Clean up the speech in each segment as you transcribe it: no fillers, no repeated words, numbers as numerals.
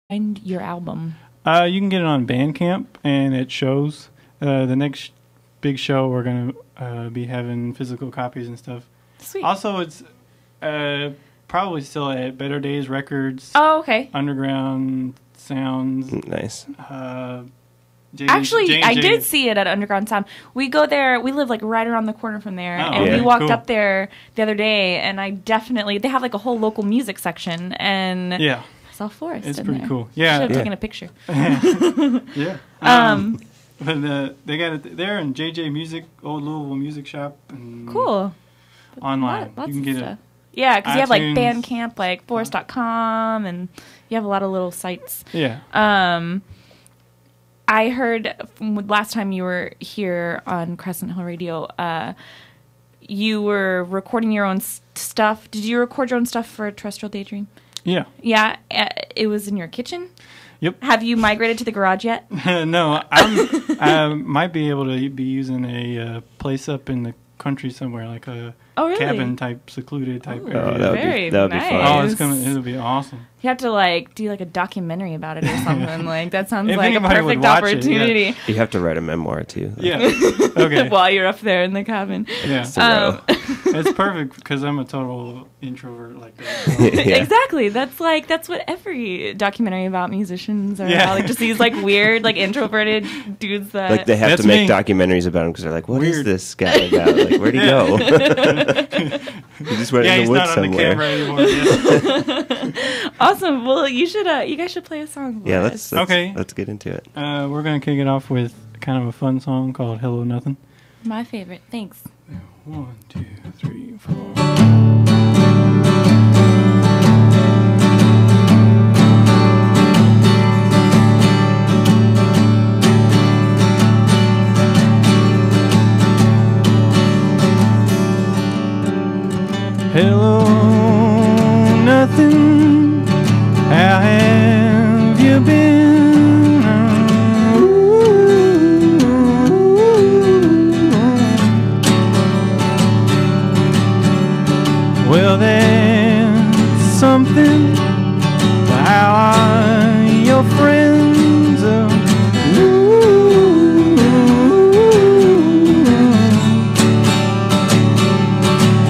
find your album? You can get it on Bandcamp, and it shows. The next big show, we're going to be having physical copies and stuff. Sweet. Also, it's probably still at Better Days Records. Oh, okay. Underground Sounds. Nice. Actually, I did see it at Underground Sound. We go there. We live like right around the corner from there, and we walked up there the other day. And I definitely they have like a whole local music section, and I saw Phourist. It's in pretty there. cool. Yeah, should have taken a picture. Yeah. But they got it there in JJ Music, Old Louisville Music Shop. And cool. Online, lots you can of get stuff. it. Yeah, because you have like Bandcamp, like Phourist.com, and you have a lot of little sites. Yeah. I heard from last time you were here on Crescent Hill Radio, you were recording your own stuff. Did you record your own stuff for Terrestrial Daydream? Yeah. Yeah, it was in your kitchen? Yep. Have you migrated to the garage yet? No, I might be able to be using a place up in the country somewhere, like a cabin type, secluded type area. That would be fun. Oh, it'll be awesome. You have to like do like a documentary about it or something. Like that sounds like a anybody perfect would watch opportunity. It, You have to write a memoir too. Yeah. Okay. While you're up there in the cabin. Yeah. It's perfect because I'm a total introvert like that. So. Exactly. That's what every documentary about musicians are about. Like just these like weird like introverted dudes that like they have to make documentaries about him because they're like, what is this guy about? Like where'd he go? He just went in the woods somewhere. Awesome. Well, you guys should play a song for us. Let's get into it. We're going to kick it off with kind of a fun song called Hello Nothing. My favorite. Thanks. 1, 2, 3, 4. Hello, nothing. How have you been? Well, there's something. How are your friends?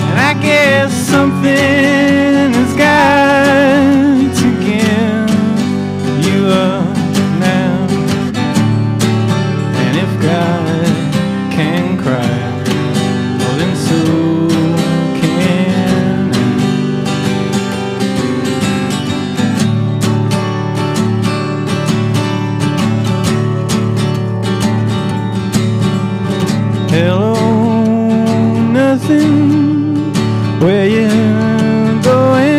And I guess something has got to give you up now. And if God can cry, well then so can I. Hello, nothing. Where you going?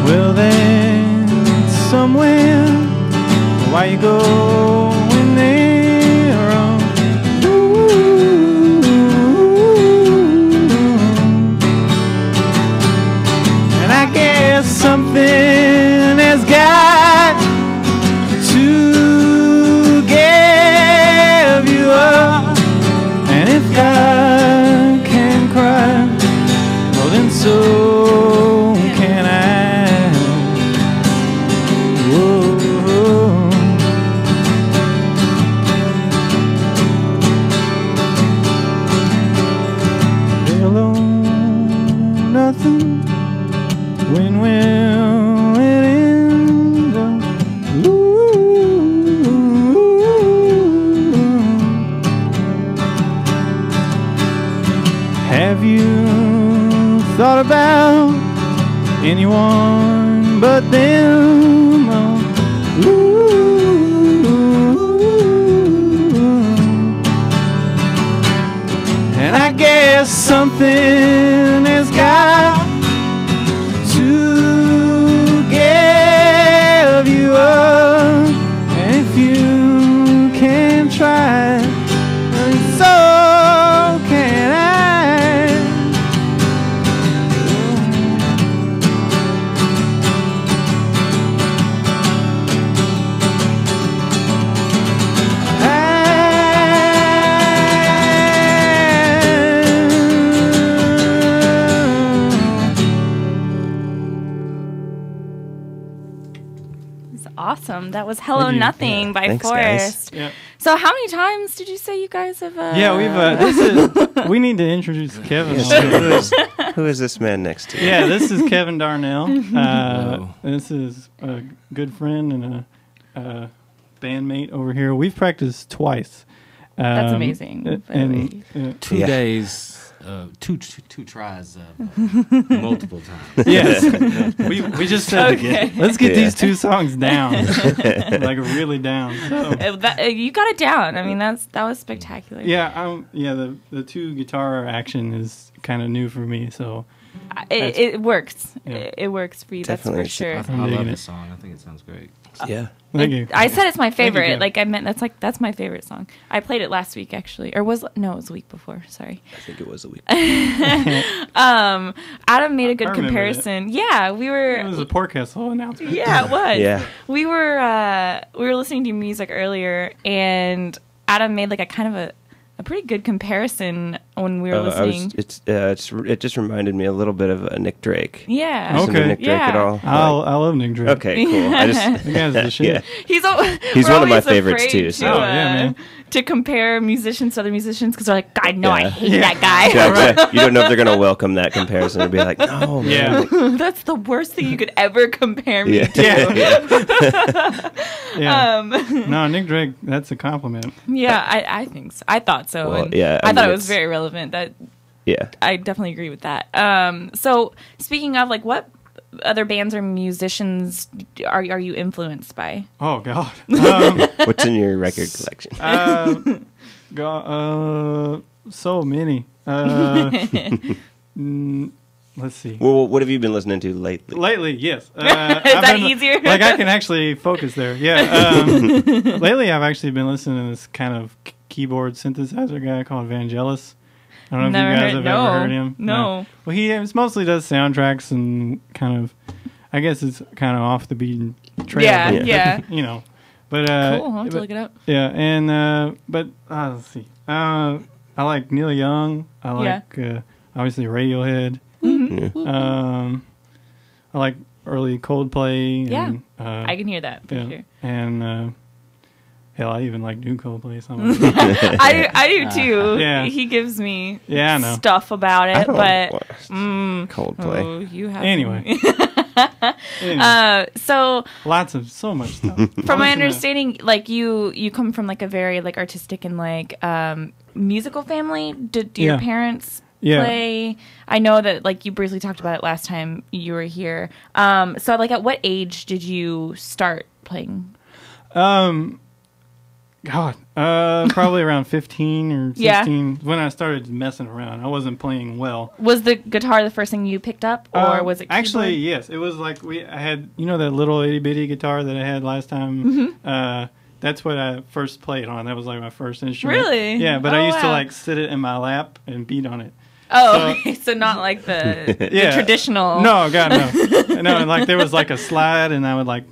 Well, there's somewhere. Why you going there? And I guess something has got to give you up. And if God can cry, well then so can I. Whoa. Hello, nothing. When will it end? Have you thought about anyone but them? And I guess something has got to give you up. And if you can try, so can I. That was Hello Nothing by Thanks, Phourist. Yep. So how many times did you say you guys have... we've... we need to introduce Kevin. Who is this man next to you? Yeah, this is Kevin Darnell. This is a good friend and a bandmate over here. We've practiced twice. That's amazing. And 2 days... two tries multiple times. Yes. we just said, let's get these 2 songs down. Like really down. So. You got it down. I mean, that was spectacular. Yeah, the 2 guitar action is kind of new for me, so it works. Yeah. It works for you, Definitely. that's for sure. I love this song. I think it sounds great. Yeah. Thank you. I said it's my favorite. You, like I meant that's my favorite song. I played it last week actually, or it was the week before. Sorry. I think it was a week. Adam made a good comparison. Yeah, we were. It was a Portcastle announcement. Yeah, it was. Yeah. We were listening to music earlier, and Adam made like a kind of a pretty good comparison when we were listening. It just reminded me a little bit of Nick Drake. Yeah. Listen to Nick Drake at all? I love Nick Drake. Okay, cool. The guy's the shit. He's one of my favorites too. So. Man. To compare musicians to other musicians because they're like, God, no, I hate that guy. Yeah, you don't know if they're gonna welcome that comparison and be like, no, man. Yeah. That's the worst thing you could ever compare me to. No, Nick Drake, that's a compliment. Yeah, I think so. I thought so. Well, I thought it was very relevant. I definitely agree with that. So speaking of, like, what other bands or musicians are you influenced by? Oh God. What's in your record collection? So many. Let's see. Well, what have you been listening to lately? Lately, yes. Is that easier? Like I can actually focus there. Yeah. Lately, I've actually been listening to this kind of keyboard synthesizer guy called Vangelis. I don't know if you guys have ever heard him. No. Well, he mostly does soundtracks and kind of, I guess it's kind of off the beaten trail. Yeah. You know, but cool. I'll have to look it up. Yeah, and but let's see. I like Neil Young. I like obviously Radiohead. Mm-hmm. I like early Coldplay. Yeah, and, I can hear that for sure. And hell, I even like new Coldplay. I do too. Yeah. He gives me stuff about it, but Coldplay. Oh, you have anyway. So so much stuff. From my understanding, like you come from like a very like artistic and like musical family. Do your parents play? I know that like you briefly talked about it last time you were here. So like at what age did you start playing? Probably around 15 or 16 when I started messing around. I wasn't playing well. Was the guitar the first thing you picked up, or was it keyboard? Actually, yes. It was like I had, that little itty bitty guitar that I had last time. Mm-hmm. That's what I first played on. That was like my first instrument. Really? Yeah, but I used to like sit it in my lap and beat on it. Oh, okay. So not like the traditional. No, God, no. No, like there was like a slide, and I would like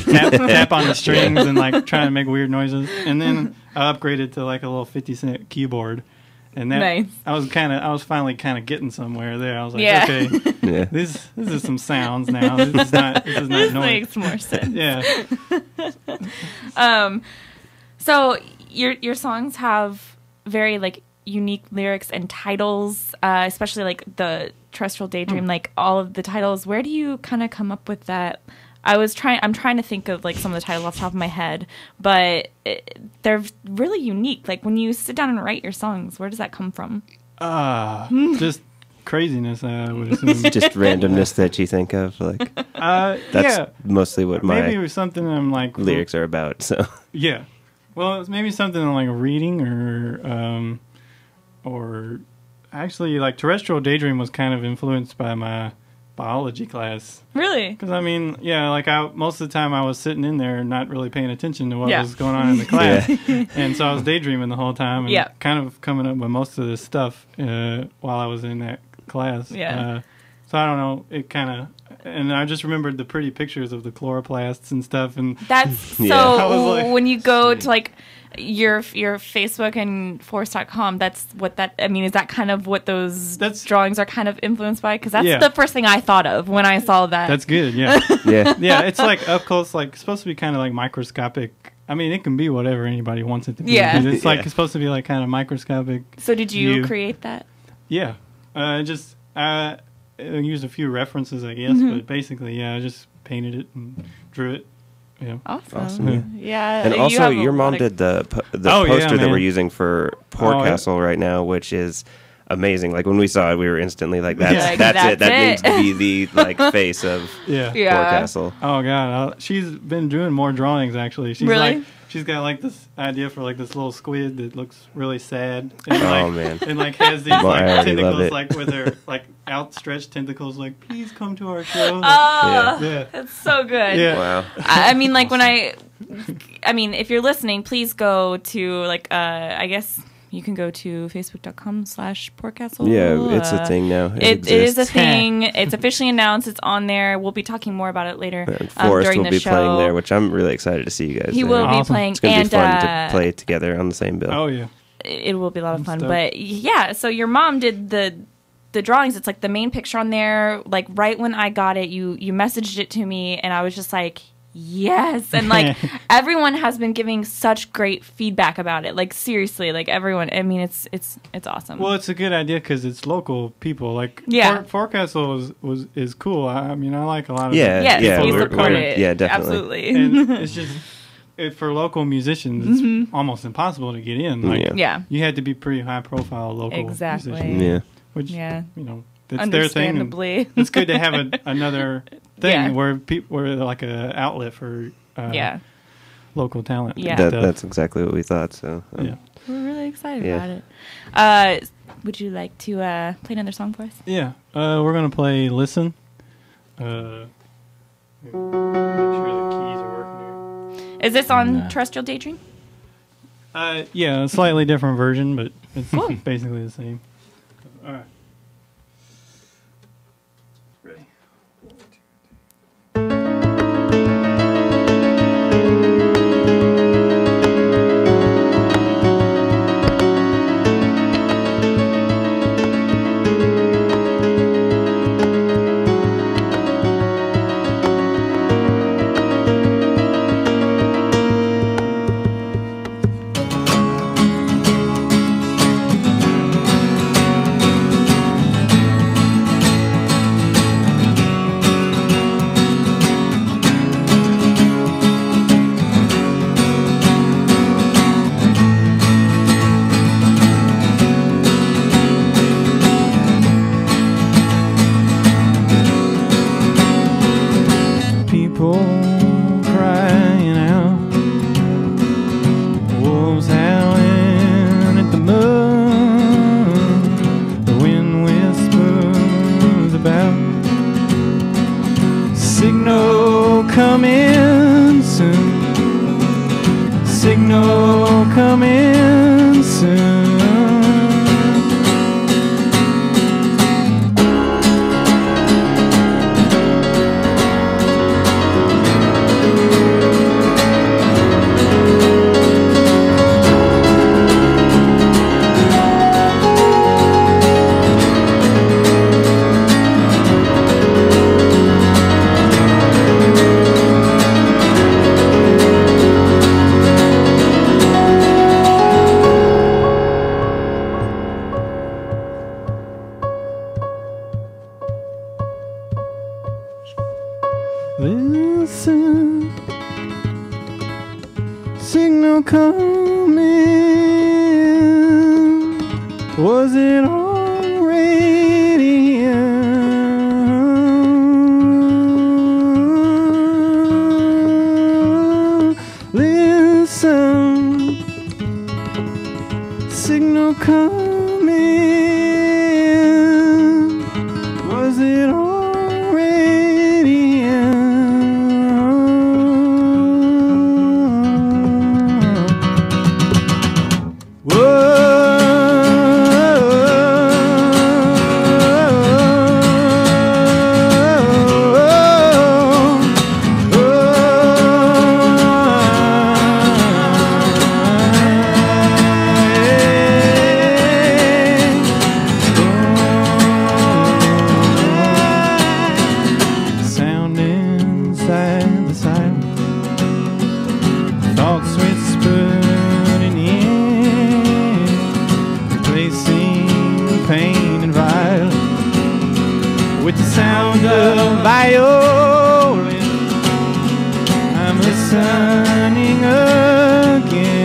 tap on the strings and like try to make weird noises. And then I upgraded to like a little 50-cent keyboard. And that nice. I was finally kind of getting somewhere there. I was like, okay, this is some sounds now. This is not this noise. makes more sense. Yeah. So your songs have very like unique lyrics and titles, especially like the Terrestrial Daydream, like all of the titles. Where do you kind of come up with that? I'm trying to think of like some of the titles off the top of my head, but they're really unique. Like when you sit down and write your songs, where does that come from? Just craziness, I would assume. Just randomness that you think of, like. That's mostly what maybe it was something I'm like lyrics are about. So yeah, well, it's maybe something I'm like reading or actually like Terrestrial Daydream was kind of influenced by my biology class. Really? Because I mean, like most of the time I was sitting in there not really paying attention to what was going on in the class, and so I was daydreaming the whole time and kind of coming up with most of this stuff while I was in that class. Yeah. So I don't know. It kind of, and I just remembered the pretty pictures of the chloroplasts and stuff. And That's so. Yeah. I was like, when you go sweet. to like your Facebook and Phourist.com, that's what that. I mean, is that kind of what those drawings are kind of influenced by? Because that's Yeah. the first thing I thought of when I saw that. that's good. Yeah. Yeah. Yeah. It's like up close, like supposed to be kind of like microscopic. I mean, it can be whatever anybody wants it to be. Yeah. It's like Yeah. it's supposed to be like kind of microscopic. So did you view. create that? Yeah. Just I used a few references, I guess, but basically, yeah, I just painted it and drew it. Yeah. Awesome. Yeah. And you also, have a your mom lot of- did the Oh, yeah, poster that man. we're using for Poor Oh, yeah. Castle right now, which is amazing. Like when we saw it, we were instantly like, "That's Yeah. that's That's it. That it." needs to be the like face of Yeah. Yeah. Poor Castle." Oh God, she's been doing more drawings actually. She's Really? like, she's got like this idea for like this little squid that looks really sad. And, Oh, like, man. and like has these Well, I like already love tentacles it. like with her like outstretched tentacles, like please come to our show. Like, Oh, yeah. that's so good. Yeah. Wow. I mean, like when I mean, if you're listening, please go to like, I guess you can go to facebook.com/poorcastle. Yeah, it's a thing now. It is a exists. thing. It's officially announced. It's on there. We'll be talking more about it later And Phourist during will the be show. playing there, which I'm really excited to see you guys. He there. will be Awesome. playing, It's gonna and be fun to play together on the same bill. Oh yeah. it will be a lot of fun. stoked. But yeah, so your mom did the drawings. It's like the main picture on there. Like right when I got it, you messaged it to me, and I was just like, yes. And like everyone has been giving such great feedback about it. Like seriously, like everyone. I mean, it's awesome. Well, it's a good idea because it's local people. Like Yeah. Forecastle is cool. I mean, I like a lot of Yeah, yes, yeah, we we're- support we're- it. yeah, definitely. Absolutely. and it's just for local musicians, it's almost impossible to get in. Like, Yeah. Yeah. you had to be pretty high profile local Exactly. musician, Yeah. which Yeah. you know that's their thing. And Understandably. it's good to have another thing Yeah. where people where like a outlet for Yeah. local talent. Yeah. and stuff. That's exactly what we thought. So yeah. We're really excited Yeah. about it. Would you like to play another song for us? Yeah, we're gonna play "Listen." Make sure the keys are working here. Is this on Nah. Terrestrial Daydream? Yeah, a slightly different version, but it's Cool. basically the same. All right. Ready? People crying out, wolves howling at the moon, the wind whispers about signal coming soon, signal coming soon. Listen, signal coming. Was it on radio? Listen, signal coming. Was it on radio? Whoa. pain and violence. With the sound of violin, I'm listening again.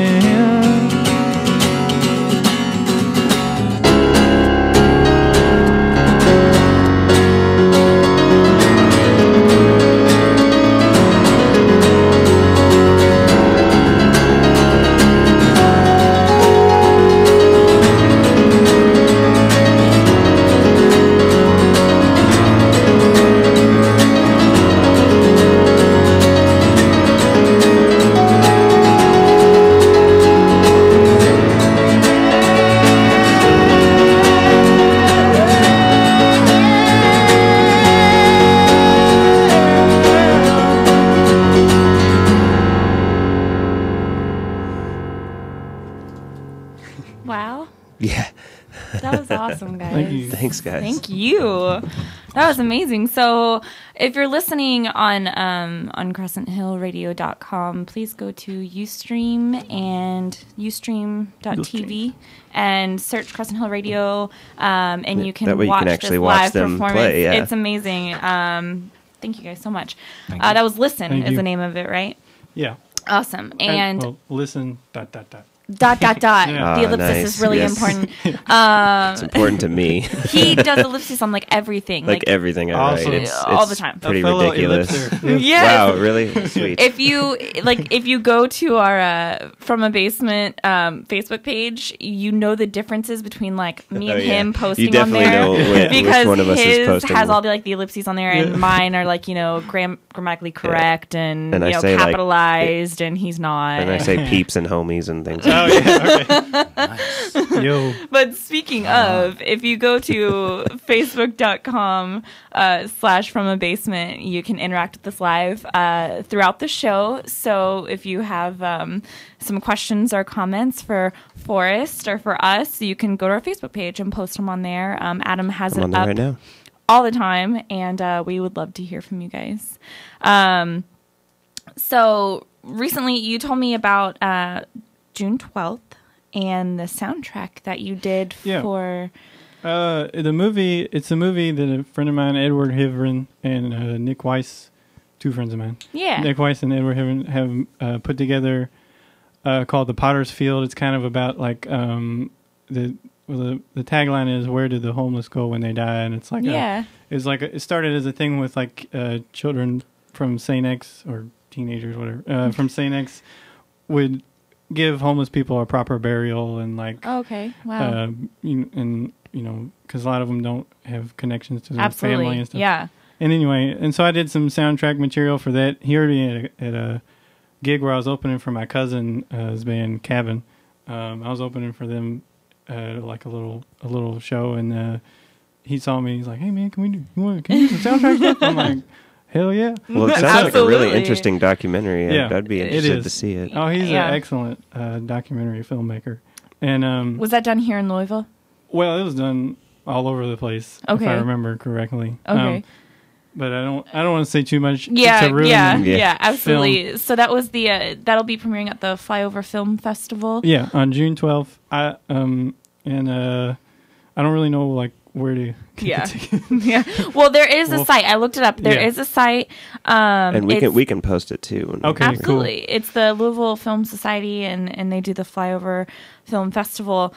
Wow. Yeah. That was awesome, guys. Thank you. Thanks, guys. Thank you. That was amazing. So if you're listening on CrescentHillRadio.com, please go to Ustream and Ustream.tv and search Crescent Hill Radio, and you can That way you watch can this actually live watch them performance. play, yeah. It's amazing. Thank you guys so much. Thank you. That was Listen Thank is you. the name of it, right? Yeah. Awesome. And well, listen. ... dot. Yeah. The ellipsis nice. is really Yes. important. It's important to me. He does ellipses on like everything. Like everything I Awesome. write. It's All the time. Pretty A fellow ridiculous. ellipser. Yes. Wow, really? Sweet. If you go to our From a Basement Facebook page, you know the differences between like me and Oh, yeah. him You posting on definitely there know which because one of us is his posting. has all the like the ellipses on there, and Yeah. mine are like grammatically correct and, And I say, like, capitalized, and he's not. And I say peeps and homies and things. Oh yeah. Nice. Okay. Yo. But speaking of, if you go to facebook.com/ From a Basement, you can interact with us live throughout the show. So if you have some questions or comments for Phourist or for us, you can go to our Facebook page and post them on there. Adam has I'm it on there up right now. all the time, and we would love to hear from you guys. So recently you told me about June 12th and the soundtrack that you did Yeah. for... The movie. It's a movie that a friend of mine, Edward Hivren, and Nick Weiss, two friends of mine. Yeah. Nick Weiss and Edward Hivren have put together called The Potter's Field. It's kind of about like the tagline is "Where did the homeless go when they die?" And it's like Yeah. it started as a thing with like children from St. X or teenagers, whatever, from St. X would give homeless people a proper burial and like Okay. Wow. because a lot of them don't have connections to their Absolutely. family and stuff. Yeah. And anyway, and so I did some soundtrack material for that. He heard me at a gig where I was opening for my cousin's band Cabin. I was opening for them like a little show, and he saw me. He's like, "Hey man, can you do some soundtrack stuff?" I'm like, "Hell yeah!" Well, it sounds like a really Absolutely. interesting documentary. Yeah, I'd be it interested is. to see it. Oh, he's Yeah. an excellent documentary filmmaker, and Was that done here in Louisville? well, it was done all over the place, if Okay. I remember correctly. Okay. But I don't want to say too much. Yeah, to ruin yeah, the- yeah, absolutely. So that was the that'll be premiering at the Flyover Film Festival. Yeah, on June 12th. I don't really know like where to get Yeah. the ticket. Yeah. Well, there is a Well, site. I looked it up. There is yeah. a site. And it's- we can post it too. Okay. Absolutely. It's the Louisville Film Society, and they do the Flyover Film Festival.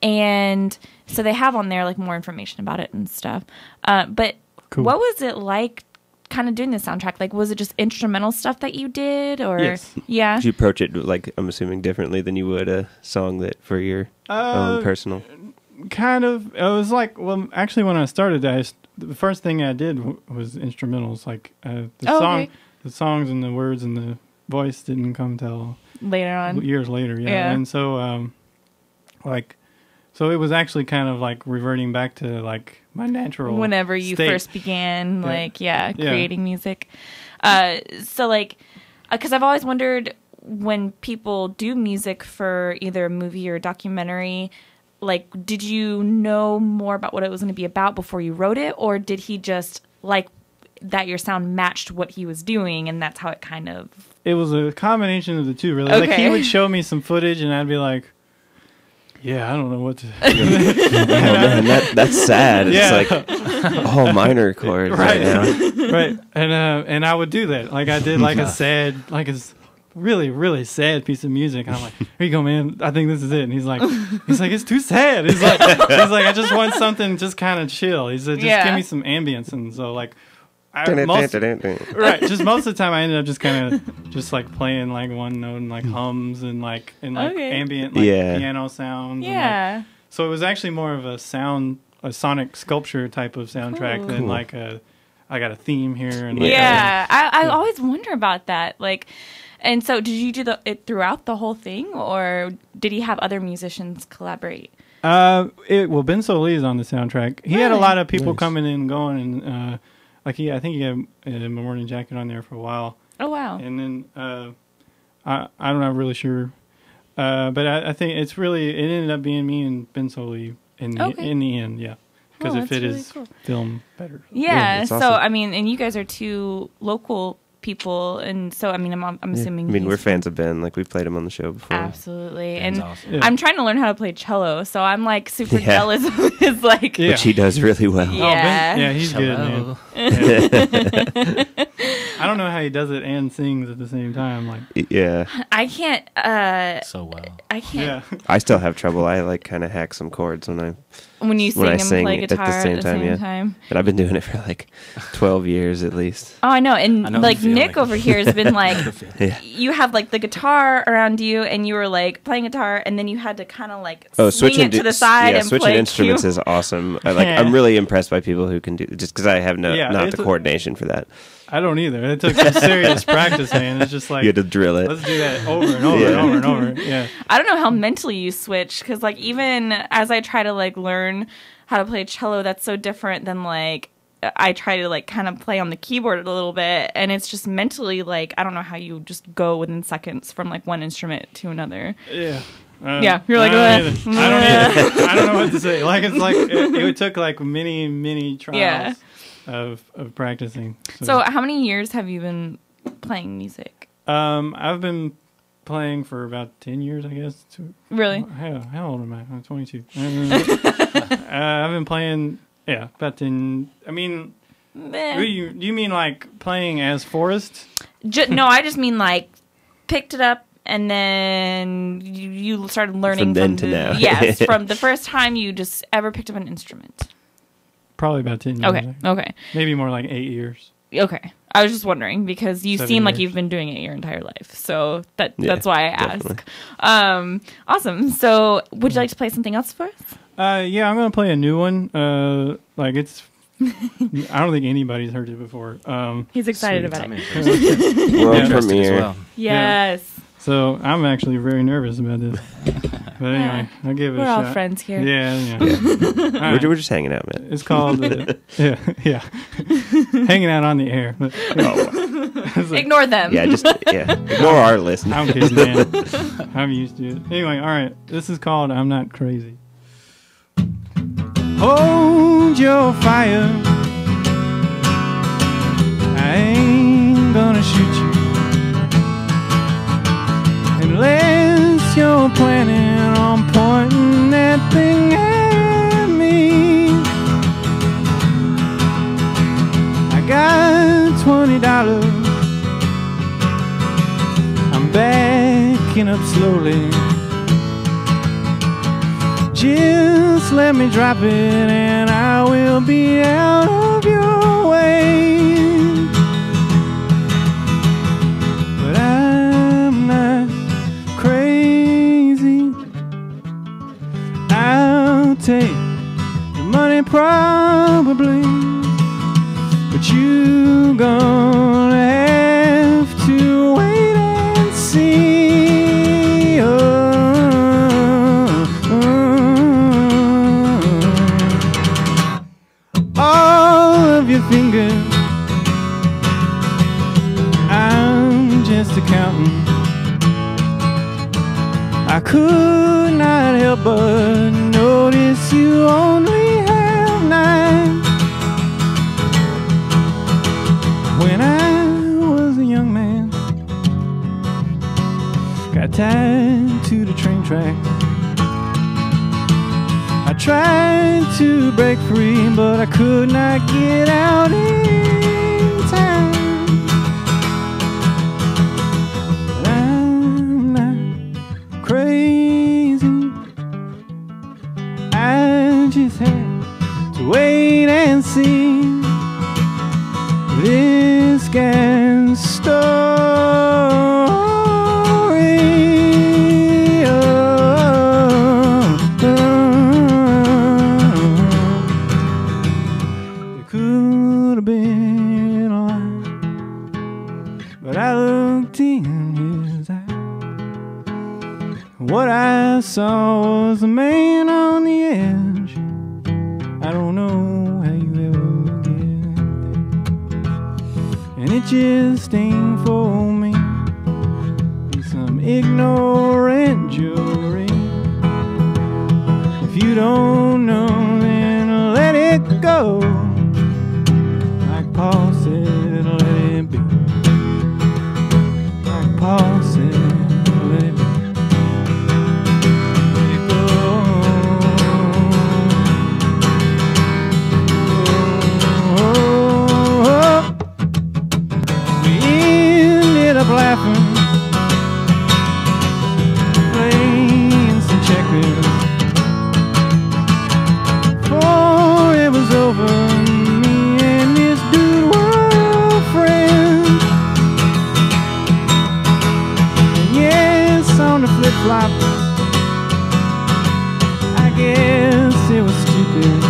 And so they have on there like more information about it and stuff. But Cool. what was it like kind of doing the soundtrack? Like, was it just instrumental stuff that you did, or Yes. yeah? Did you approach it like I'm assuming differently than you would a song that for your own personal? Kind of. It was like, well, actually, when I started, the first thing I did was instrumentals. Like the Okay. the songs and the words and the voice didn't come till Later on. years later. Yeah, Yeah. and so so it was actually kind of like reverting back to like my natural. Whenever you state. first began, Yeah. like, Yeah. creating music. So, like, because I've always wondered when people do music for either a movie or a documentary, like, did you know more about what it was going to be about before you wrote it? Or did he just like that your sound matched what he was doing, and that's how it kind of... It was a combination of the two, really. Like, Okay. he would show me some footage, and I'd be like, Yeah, I don't know what to. Oh man, that's sad. Yeah. It's like all minor chords right now. Right, and I would do that. Like I did like a sad, like a really really sad piece of music. And I'm like, here you go, man. I think this is it. And he's like, it's too sad. He's like, I just want something just kind of chill. He said, just give me some ambience. And so like. Most of the time I ended up just kind of just like playing like one note and like hums and like ambient like piano sounds. Yeah. And, like, so it was actually more of a sonic sculpture type of soundtrack than like I got a theme here. And I always wonder about that. Like, and so did you do it throughout the whole thing, or did he have other musicians collaborate? Ben Sollee is on the soundtrack. He had a lot of people coming in and going and. Like I think he had a Morning Jacket on there for a while. Oh wow! And then I'm not really sure, but I think it ended up being me and Ben Sollee in the end, yeah, because it fit his film better. Yeah, so awesome. I mean, and you guys are two local people, and so I mean, I'm assuming. I mean, we're fans of Ben. Like we've played him on the show before. Absolutely, Ben's and awesome. I'm trying to learn how to play cello, so I'm like super jealous of his like. Which he does really well. Yeah, he's Cello. good, man. I don't know how he does it and sings at the same time. Like, I can't. So well. I can't. yeah, I still have trouble. I like kind of hack some chords When you sing I and sing play guitar at the same time. But I've been doing it for like 12 years at least. Oh, I know. And I know like the feeling. Nick over here has been like, Yeah. you have like the guitar around you, and you were like playing guitar, and then you had to kind of like swing it to the side and switching play instruments cue. is awesome. I'm really impressed by people who can do just because I have not the coordination for that. I don't either. It took some serious practice, man. It's just like You had to drill it. let's do that over and over and over and over. Yeah. I don't know how mentally you switch, because like even as I try to like learn how to play cello, that's so different than like I try to like kind of play on the keyboard a little bit, and it's just mentally like I don't know how you just go within seconds from like one instrument to another. Yeah. Yeah, you're like, I don't know what to say. Like it's like it took like many trials of practicing. So how many years have you been playing music? I've been playing for about 10 years, I guess. Really? How old am I? I'm 22. I've been playing, about 10. I mean, do you mean like playing as Phourist? No, I just mean like picked it up and then you started learning From then to now. Yes, from the first time you just ever picked up an instrument. Probably about 10 years. Okay. Maybe more like 8 years. Okay. I was just wondering because you 7 seem like years. you've been doing it your entire life. So that's why I ask. Awesome. So would you like to play something else for us? Yeah, I'm going to play a new one. Like it's I don't think anybody's heard it before. He's excited about I'm it. interested. World Interested as premiere. well. Yes. So I'm actually very nervous about this. But anyway, I'll give it We're a all shot. friends here. Yeah. All right. We're just hanging out, man. It's called hanging out on the air. But, it's like, Ignore them. Yeah, ignore our listeners. I'm kidding, man. I'm used to it. Anyway, all right. This is called I'm Not Crazy. Hold your fire. I ain't gonna shoot you unless you're planning on pointing that thing at me. I got $20. I'm backing up slowly. Just let me drop it and I will be out of your way. But I'm not crazy. I'll take the money probably, but you gonna have to wait and see. Fingers, I'm just a counting. I could not help but notice you only have 9. When I was a young man, got tied to the train tracks, tried to break free, but I could not get out in time. But I'm not crazy. I just had to wait and see this guy's story. It could have been a lie, but I looked in his eye. What I saw was a man on the edge. I don't know how you ever get there, and it just ain't for me. Be some ignorant jury. If you don't know, then let it go. Like Paul said, let it be. Like Paul said, let it be. Let it go. We ended up laughing, playing some checkers. Before it was over, me and this dude were friends. And yes, on the flip-flop, I guess it was stupid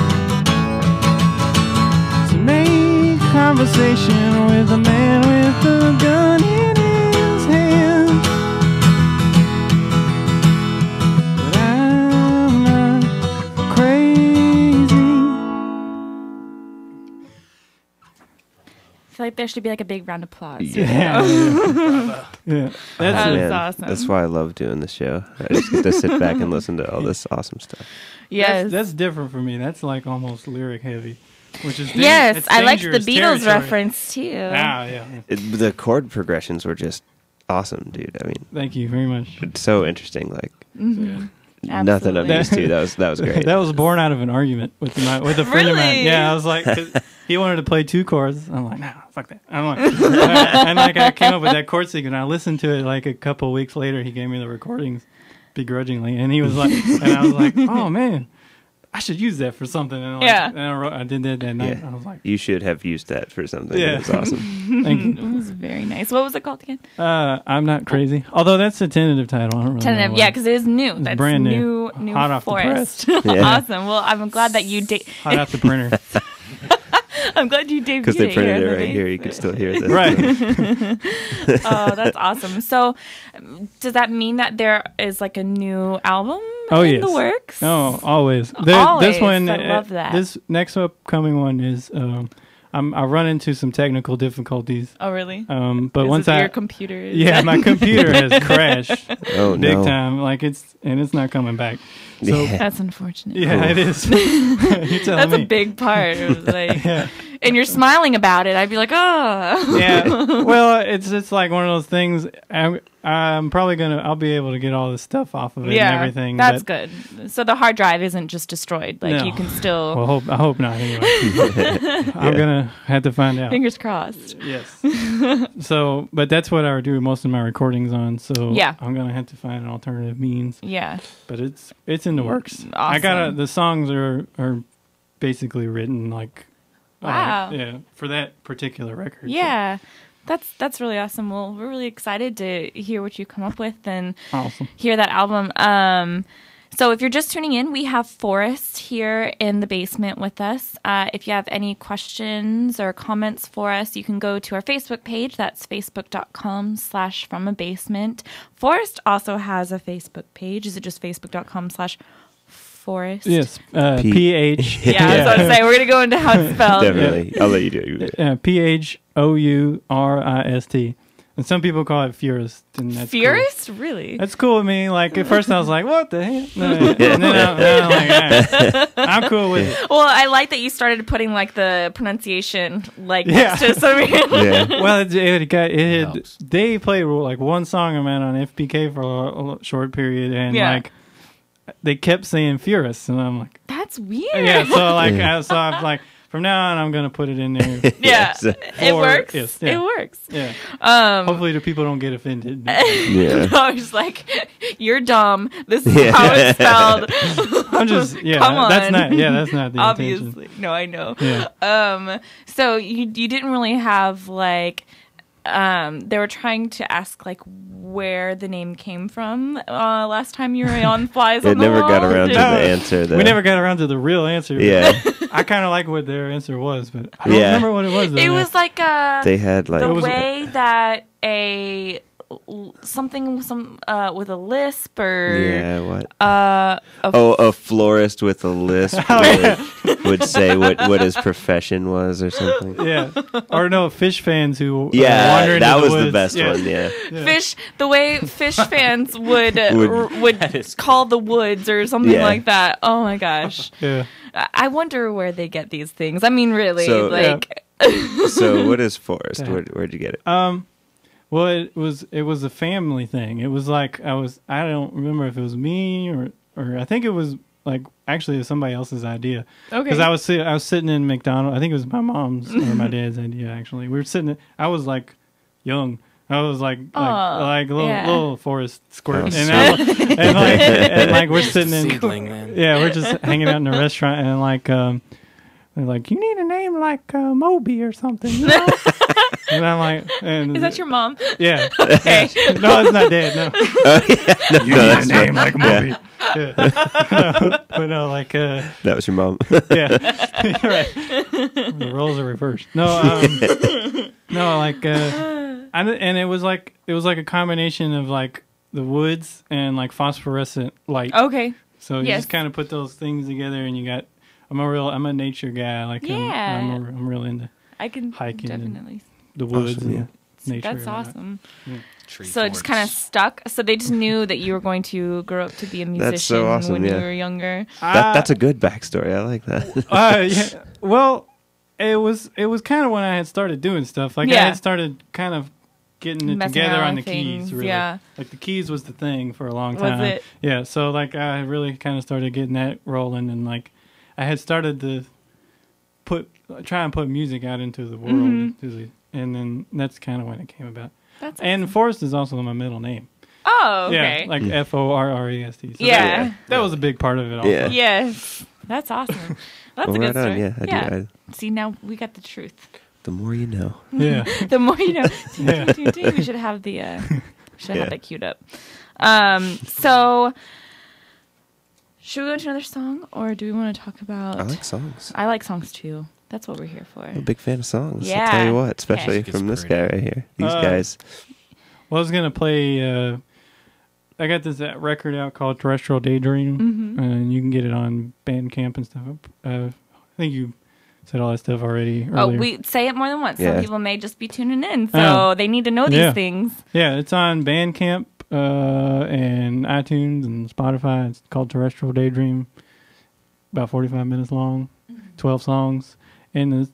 to make conversation with a man with a gun in his hand. But I'm not crazy. I feel like there should be like a big round of applause. Yeah. Yeah. That was Man, awesome. That's why I love doing this show. I just get to sit back and listen to all this awesome stuff. Yes. That's different for me. That's like almost lyric heavy, which is Yes, it's I liked the dangerous Beatles territory. reference too. Ah, yeah. The chord progressions were just awesome, dude. I mean, Thank you very much. it's so interesting. Like Mhm. nothing I'm Absolutely. used to. That was great. That was born out of an argument with a friend of mine. Really? Yeah, I was like, 'cause he wanted to play 2 chords. I'm like, nah, fuck that. I'm like, and like I came up with that chord sequence. I listened to it like a couple weeks later. He gave me the recordings begrudgingly, and he was like, and I was like, oh man, I should use that for something. And like, Yeah. and I did that night. Yeah. I was like, You should have used that for something. Yeah. It was awesome. thank you. It was very nice. What was it called again? I'm not crazy. Although that's a tentative title. I don't really Tentative. know Yeah, why. because it is new. That's brand new. new Hot off the Phourist. Yeah. Awesome. Well, I'm glad that you Hot out the printer. I'm glad you debuted Because they it printed here it in the right here. base. You could still hear this. Right. Oh, that's awesome. So, does that mean that there is like a new album Oh, in yes. the works? Oh, always. Always. This one, I love that. This next upcoming one is, I run into some technical difficulties. Oh, really? But Is once it I, your computer is yeah, my computer has crashed Oh, big no. time. Like it's not coming back. So Yeah. That's unfortunate. yeah, it is. You're telling That's me. a big part. It was like, Yeah. and you're smiling about it. I'd be like, oh. Yeah. Well, it's like one of those things. I'm probably I'll be able to get all this stuff off of it and everything. That's but, good. So the hard drive isn't just destroyed. Like No. you can still. Well, I hope not. Anyway, I'm gonna have to find out. Fingers crossed. Yes. So, but that's what I do most of my recordings on. So Yeah. I'm gonna have to find an alternative means. Yeah. But it's in the works. Awesome. The songs are basically written like Wow. yeah, for that particular record. Yeah. That's really awesome. Well, we're really excited to hear what you come up with and So, awesome. hear that album. So if you're just tuning in, we have Phourist here in the basement with us. If you have any questions or comments for us, you can go to our Facebook page. That's facebook.com/fromabasement. Phourist also has a Facebook page. Is it just facebook.com/Phourist? Yes. P- PH. Yeah, I was about to say, we're going to go into how it's spelled. Definitely. I'll let you do it. PHOURIST. And some people call it Phourist. And that's cool. Phourist? Really? That's cool with me. Like at first I was like, "What the hell?" And then I'm like, "Ah, I'm cool with it." Well, I like that you started putting like the pronunciation like Yeah. next to some. Yeah. Well, Helps. they played like one song of mine on FPK for a short period, and Yeah. like they kept saying Phourist, and I'm like, That's weird. yeah. So like, so I'm like, from now on, I'm gonna put it in there. Yeah, it works. Yes, yeah. It works. Yeah. Hopefully, the people don't get offended. Yeah. I was like, "You're dumb. This is how it's spelled." I'm just Come on. That's not the Obviously. intention. No, I know. Yeah. So you didn't really have like they were trying to ask like where the name came from last time you were on Flies on the never Wall. got around to the answer though. We never got around to the real answer. Yeah. I kind of like what their answer was, but I don't remember what it was. Though. It was like They had like the way that something with a lisp or what? a A florist with a lisp would say what his profession was or something. Yeah, or no, fish fans who Yeah, wander into that was woods. the best Yeah. one. Yeah. fish. The way fish fans would is call the woods or something Yeah. like that. Oh my gosh. Yeah. I wonder where they get these things. I mean, really, So- like, So what is Phourist? Yeah. Where'd you get it? Well, it was a family thing. It was like I don't remember if it was me or I think it was like actually it was somebody else's idea. okay. Because I was sitting in McDonald's. I think it was my mom's or my dad's idea actually. We were sitting. I was like young. I was like little forest squirt, Oh, and like we're sitting in. Seedling, man. Yeah, we're just hanging out in a restaurant, and like they're like, you need a name like Moby or something, you know? And I'm like, Is that your mom? Yeah. Okay. No, it's not Dad. No. No, that's name not- like Moby. Yeah. No, but no, like That was your mom. yeah, you're right. The roles are reversed. No, no, like and it was like a combination of like the woods and like phosphorescent light. Okay. So you Yes. just kind of put those things together, and you got. I'm a nature guy. Like Yeah. I'm real into I can hiking and definitely. the woods Awesome, and nature. That's and all that. awesome. Tree So it just forts. kind of stuck. So they just knew that you were going to grow up to be a musician That's so awesome, when you yeah. were younger. That's a good backstory. I like that. Yeah. Well, it was kind of when I had started doing stuff. Like I Yeah. had started kind of getting it Messing together around on the with things, keys. Really. yeah. Like the keys was the thing for a long Was time. it? Yeah. So like I really kind of started getting that rolling, and like I had started to try and put music out into the world, Mm-hmm. and then that's kind of when it came about. That's And Phourist is also my middle name. oh, okay. Yeah, like Forrest. So Yeah. that was a big part of it. Also. Yeah. Yes. That's awesome. That's Well, a good right on, story. yeah, I do. See, now we got the truth. The more you know. Yeah. The more you know. Yeah. We should have the have that queued up. So should we go to another song, or do we want to talk about? I like songs. I like songs too. That's what we're here for. I'm a big fan of songs. Yeah. I'll tell you what, especially Music is from this pretty. guy right here. These Uh, guys. Well, I was gonna play. I got this record out called Terrestrial Daydream, Mm-hmm. and you can get it on Bandcamp and stuff. I think you said all that stuff already. Oh, Earlier. we say it more than once. Yeah. Some people may just be tuning in, so Oh. they need to know these Yeah. things. Yeah, it's on Bandcamp and iTunes and Spotify. It's called Terrestrial Daydream. About 45 minutes long, 12 songs, and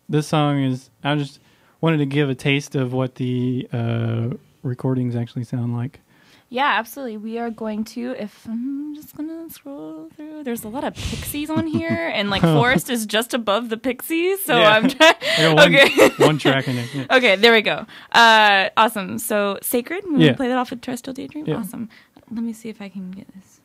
this song is. I just wanted to give a taste of what the recordings actually sound like. Yeah, absolutely. We are going to, if I'm just going to scroll through, there's a lot of Pixies on here, and like Phourist is just above the Pixies, so Yeah. I'm trying. I got Okay. one track in it. Yeah. Okay, there we go. Awesome. So, Sacred, we Yeah. play that off with Terrestrial Daydream? Yeah. Awesome. Let me see if I can get this.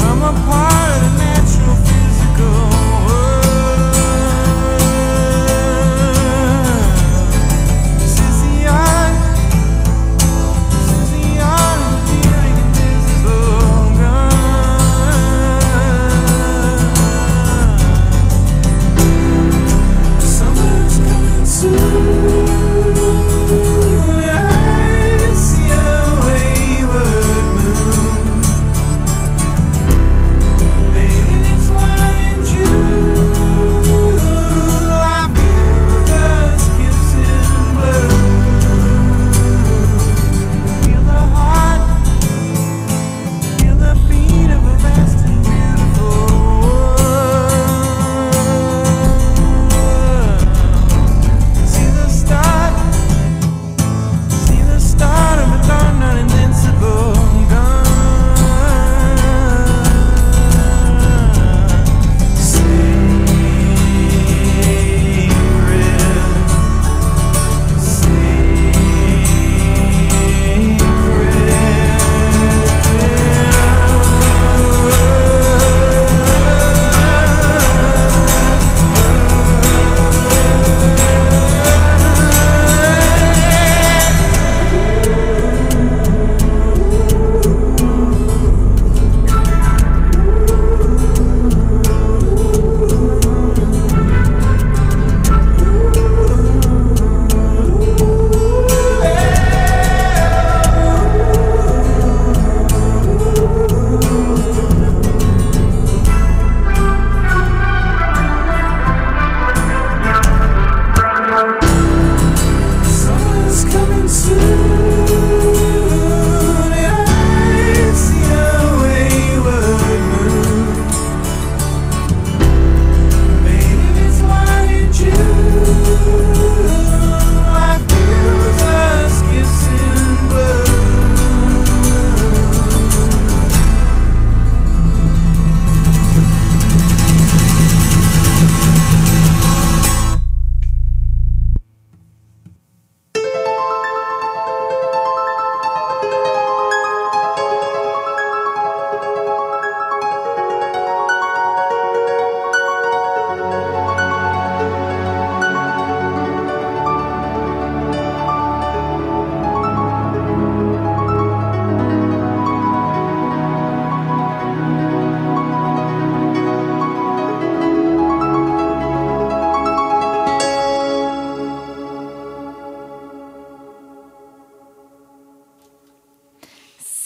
I'm a part of the natural physical world.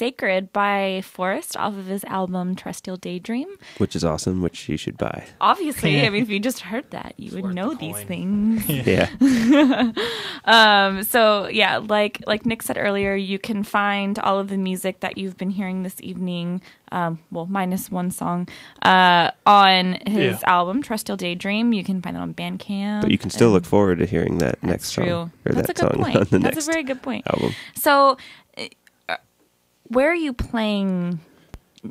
Sacred by Phourist off of his album Terrestrial Daydream. Which is awesome, which you should buy. Obviously, I mean, if you just heard that, you would know these things. Yeah. So yeah, like Nick said earlier, you can find all of the music that you've been hearing this evening, well, minus one song, on his album Terrestrial Daydream. You can find it on Bandcamp. But you can still look forward to hearing that next song. True. Or That's that a good song point. on the That's next a very good point. album. So, where are you playing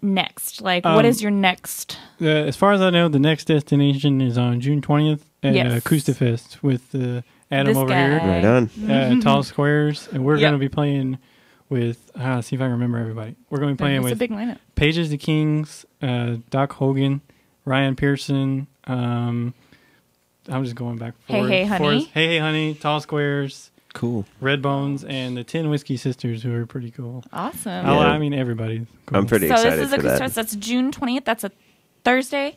next? Like, what is your next? As far as I know, the next destination is on June 20th at Acoustifest with Adam This over guy. here. Right on. Tall Squares. And we're Yep. going to be playing with, see if I can remember everybody. We're going to be playing It's a with big lineup. Pages the Kings, Doc Hogan, Ryan Pearson. I'm just going back. Hey Honey. Hey Honey, Tall Squares, Cool. Red Bones, and the Tin Whiskey Sisters, who are pretty cool. Awesome. Oh, I mean, everybody's cool. I'm pretty So excited this is for that. Acoustifest. That's June 20th. That's a Thursday.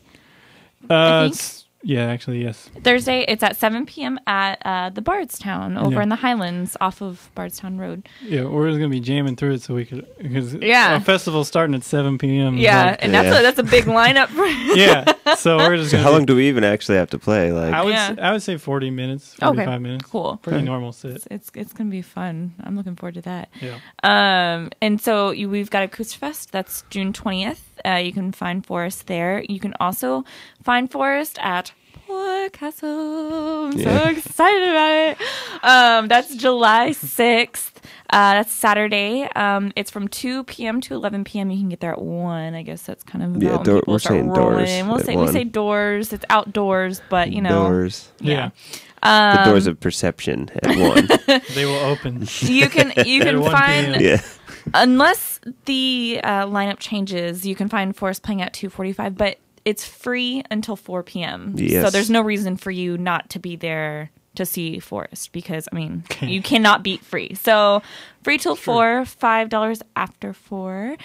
I think. Yeah, actually, yes. Thursday, it's at 7 p.m. at the Bardstown over Yeah. in the Highlands off of Bardstown Road. Yeah, we're just going to be jamming through it so we could, because Yeah. a festival's starting at 7 p.m. Yeah, Like, and that's a big lineup. yeah, so we're just So going how long do we even actually have to play? Like, I would say 40 minutes, 45 minutes. Cool. Pretty normal sit. It's going to be fun. I'm looking forward to that. Yeah. And so we've got Acoustifest. That's June 20th. You can find Phourist there. You can also find Phourist at Poor Castle. I'm so excited about it. That's July 6th. That's Saturday. It's from 2 p.m. to 11 p.m. You can get there at 1. I guess that's kind of about when people we're start saying rolling. doors at We 1. say doors. It's outdoors, but you know. Doors. Yeah. The doors of perception at 1. They will open. You can At 1 find p.m. Yeah. unless the lineup changes, you can find Phourist playing at 2:45, but it's free until 4 p.m. Yes. So there's no reason for you not to be there to see Phourist because, I mean, you cannot beat free. So free till 4, $5 after 4.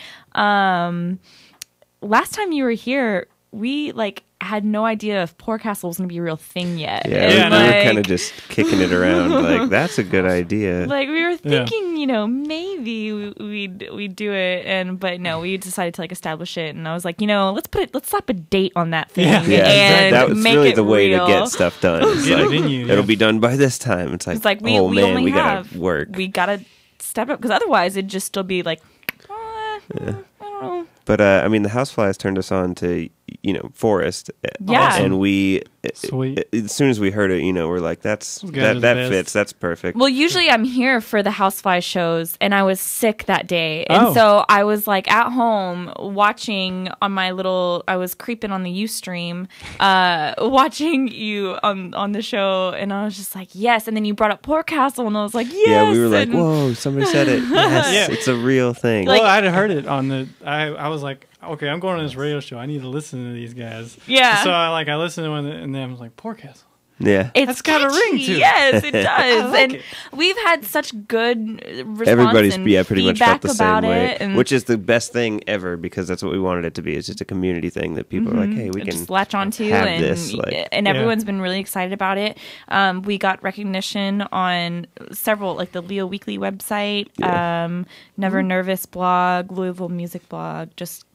Last time you were here, we had no idea if Poor Castle was going to be a real thing yet. Yeah, And, we were kind of just kicking it around. Like, that's a good idea. Like we were thinking, maybe we'd do it, but no, we decided to establish it. And I was like, let's slap a date on that thing. Yeah. And that was make really it the way real. to get stuff done. It's Get a like, venue, it'll be done by this time. It's like, we man, only we have gotta work. We gotta step up because otherwise it'd just still be like, I don't know. But I mean, the Houseflies turned us on to Phourist. Yeah. And we Sweet. as soon as we heard it, we're like, that guys are the best. fits. That's perfect. Well, usually I'm here for the Housefly shows, and I was sick that day, and so I was at home watching on my little. I was creeping on the Ustream, watching you on the show, and I was just like, yes. And then you brought up Poor Castle, and I was like, yes. Yeah, we were like, and whoa, somebody said it. Yes, Yeah. it's a real thing. Well, I'd heard it on the. I was like, okay, I'm going on this radio show. I need to listen to these guys. Yeah. So I listened to one, and then I was like, Poor Castle. Yeah. It's That's got a ring catchy. to it. Yes, it does. I like and it. we've had such good response Everybody's and pretty much feedback felt the about same way, it, and which is the best thing ever because that's what we wanted it to be. It's just a community thing that people are like, hey, we can just latch onto, have and this, and everyone's been really excited about it. We got recognition on several, the Leo Weekly website, Never Nervous blog, Louisville Music blog, just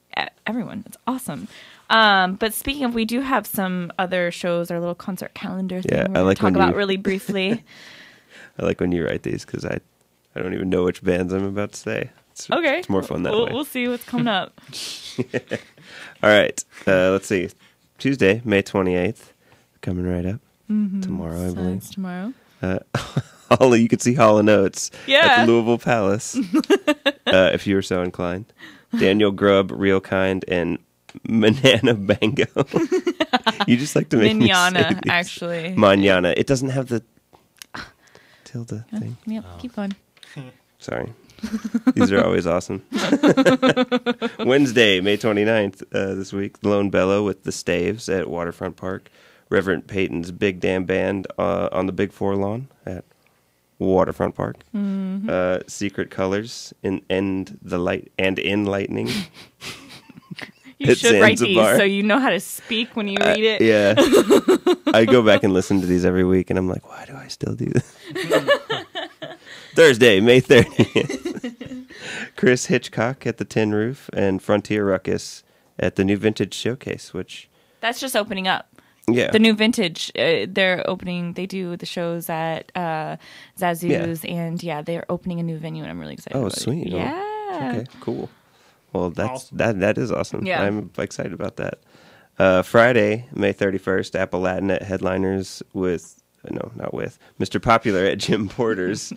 everyone. It's awesome. But speaking of, we do have some other shows, our little concert calendar thing. Yeah, we're I like talk when about you- really briefly. I like when you write these because I don't even know which bands I'm about to say. Okay, It's more fun that way. We'll see what's coming up. All right. Let's see. Tuesday, May 28th. Coming right up. Tomorrow, I So believe. it's tomorrow. You could see Hall & Oates Yeah. at the Louisville Palace, if you were so inclined. Daniel Grubb, Real Kind, and Manana Bango. You just like to make me say Manana, these. actually. Manana. It doesn't have the tilde thing. Yep, keep going. Sorry. These are always awesome. Wednesday, May 29th, this week, Lone Bellow with the Staves at Waterfront Park. Reverend Peyton's Big Damn Band on the Big Four lawn at Waterfront Park. Secret Colors in Lightning. You At should write these Zanzibar. so you know how to speak when you read it. Yeah. I go back and listen to these every week, and I'm like, why do I still do this? Thursday, May 30th. Chris Hitchcock at the Tin Roof, and Frontier Ruckus at the New Vintage Showcase, which... That's just opening up. Yeah. The New Vintage, they're opening, they do the shows at Zazu's, and they're opening a new venue, and I'm really excited about sweet. it. Oh, Yeah. okay, cool. Well, that's Awesome. that is awesome. Yeah. I'm excited about that. Friday, May 31st, Apple Latin at Headliners with... No, not with. Mr. Popular at Jim Porter's,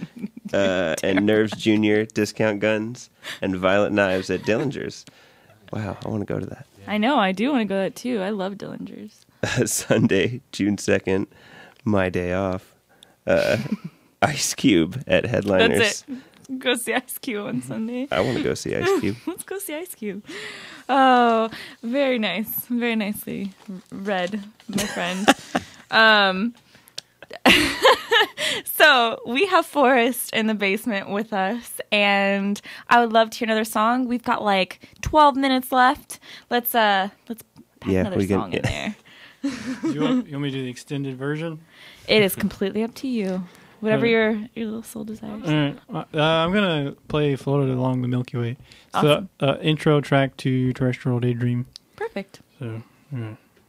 and Nerves Jr., Discount Guns, and Violent Knives at Dillinger's. Wow, I want to go to that. I know, I do want to go to that too. I love Dillinger's. Sunday, June 2nd, my day off. Ice Cube at Headliners. That's it. Go see Ice Cube on Sunday. I want to go see Ice Cube. Let's go see Ice Cube. Oh, very nice. Very nicely read, my friend. So we have Phourist in the basement with us, and I would love to hear another song. We've got like 12 minutes left. Let's pack another song in there. You want me to do the extended version? It is completely up to you. Whatever your little soul desires. All right. I'm going to play Floated Along the Milky Way. Awesome. So, intro track to Terrestrial Daydream. Perfect. So,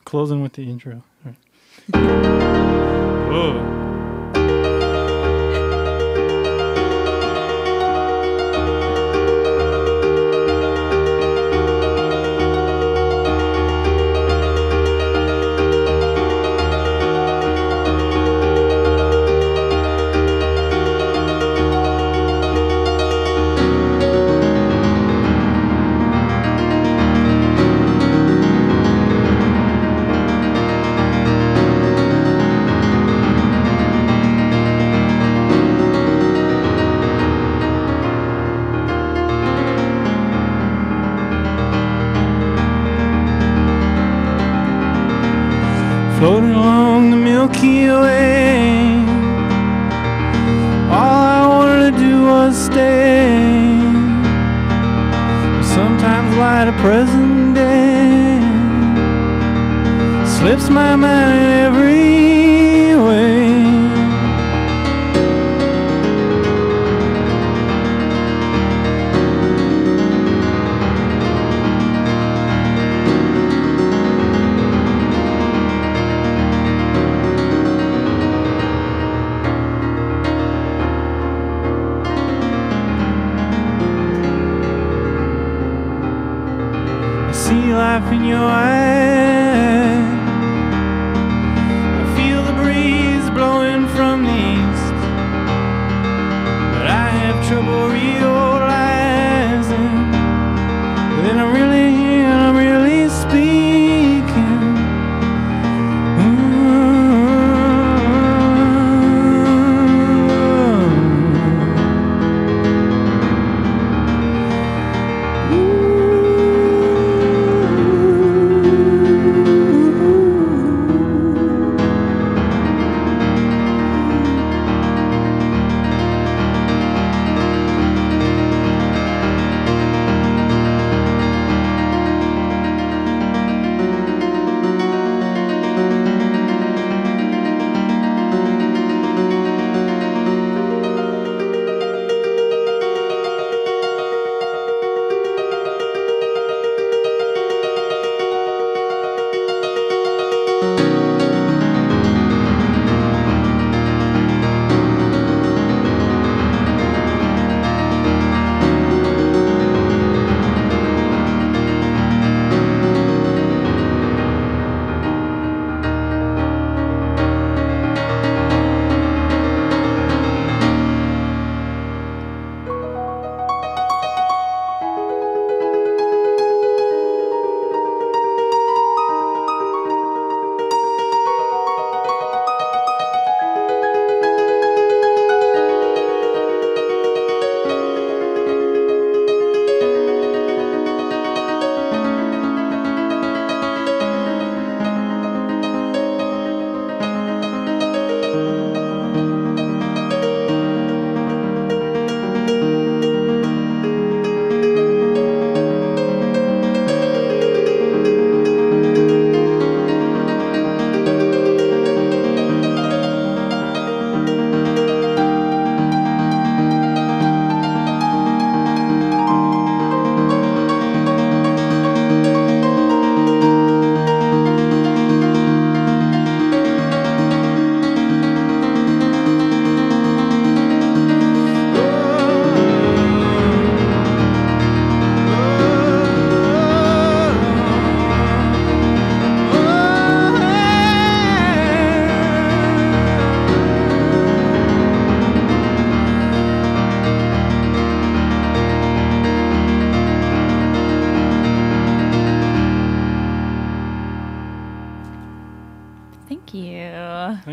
closing with the intro. All right. Whoa. Floating along the Milky Way, all I wanted to do was stay. Sometimes light of present day slips my mind in every way. I see life in your eyes. I feel the breeze blowing from the east, but I have trouble realizing that I'm really here and I'm really speaking.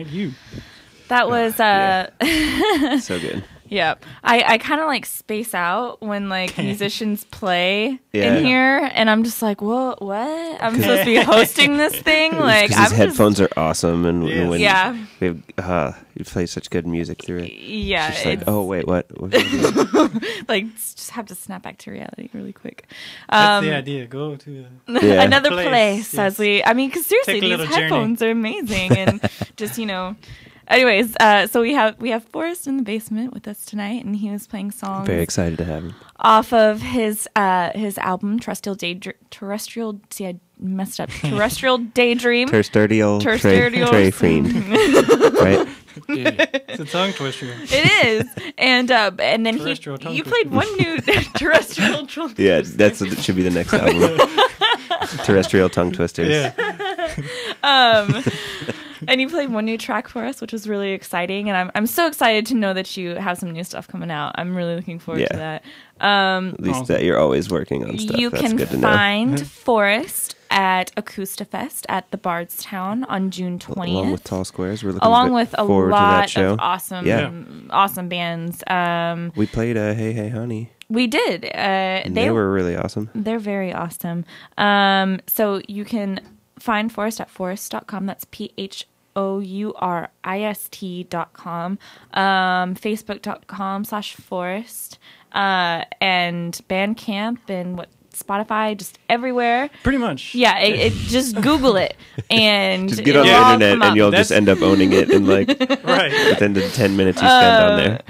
Thank you. That was So good. yeah. I kind of like space out when like musicians play Yeah. in here, and I'm just like, what? I'm supposed to be hosting this thing? Like, Because I'm his headphones are awesome, and Yes. when Yeah. we have, you play such good music through it. yeah. It's just like, it's- oh wait, what? like just have to snap back to reality really quick. That's the idea. Go to Yeah. Another Place, place yes. as we. I mean, because seriously, Take a these little journey. headphones are amazing, and just Anyways, so we have Phourist in the basement with us tonight, and he was playing songs Very excited to have him. off of his album Terrestrial See, I messed up. Terrestrial Daydream. Terrestrial Terrestrial- Tray Fiend. Right? It's a tongue twister. It is, and then Terrestrial tongue you twister. played one new terrestrial. Tongue Yeah, twister. that should be the next album. Terrestrial Tongue Twisters. Yeah. And you played one new track for us, which was really exciting, and I'm so excited to know that you have some new stuff coming out. I'm really looking forward to that. At least that you're always working on stuff. You That's can good to know. find Phourist at Acoustifest at the Bardstown on June 20th. Along with Tall Squares. We're looking Along with a forward to that lot show. of awesome, Yeah. awesome bands. We played Hey Hey Honey. We did. And they were really awesome. They're very awesome. So you can find Phourist at phourist.com. That's PHOURIST.com. Facebook.com/Phourist. And Bandcamp and Spotify, just everywhere. Pretty much. Yeah, it just Google it and Just get on the it'll all internet come and up. you'll just end up owning it in like Right. within the 10 minutes you spend on there.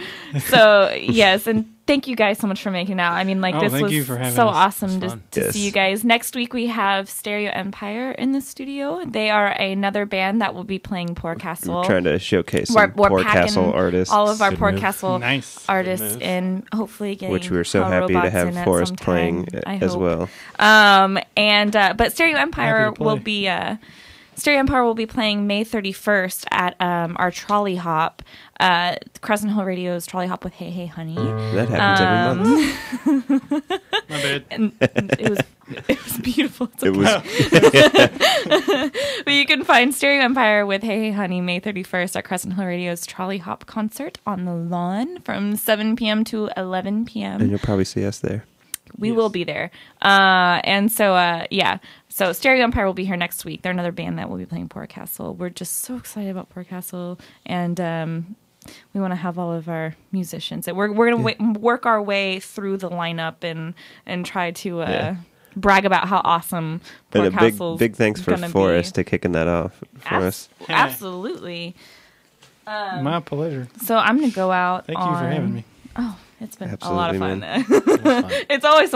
So yes, and thank you guys so much for making it out. I mean, like, Oh, this thank was you for having so us. awesome It's to fun. Yes. see you guys. Next week we have Stereo Empire in the studio. They are another band that will be playing Poor Castle. We're trying to showcase We're some Poor packing Castle artists. all of our Good Poor move. Castle Nice. artists move. in, hopefully getting which we're so Hell happy to Robots have in at Phourist some playing time, I as hope. well. But Stereo Empire Happy to will play. be Stereo Empire will be playing May 31st at our Trolley Hop, Crescent Hill Radio's Trolley Hop with Hey Hey Honey. That happens every month. My bad. And it was beautiful. It's It okay. was But you can find Stereo Empire with Hey Hey Honey May 31st at Crescent Hill Radio's Trolley Hop concert on the lawn from 7 p.m. to 11 and p.m. you'll probably see us there. We will be there. So Stereo Empire will be here next week. They're another band that will be playing Poor Castle. We're just so excited about Poor Castle, and we want to have all of our musicians. We're going to work our way through the lineup and try to brag about how awesome Poor And a Castle's big thanks for gonna Phourist be. to kicking that off for us. Absolutely. My pleasure. So I'm going to go out. Thank you for having me. Oh, it's been a lot of Absolutely, fun. man. It's always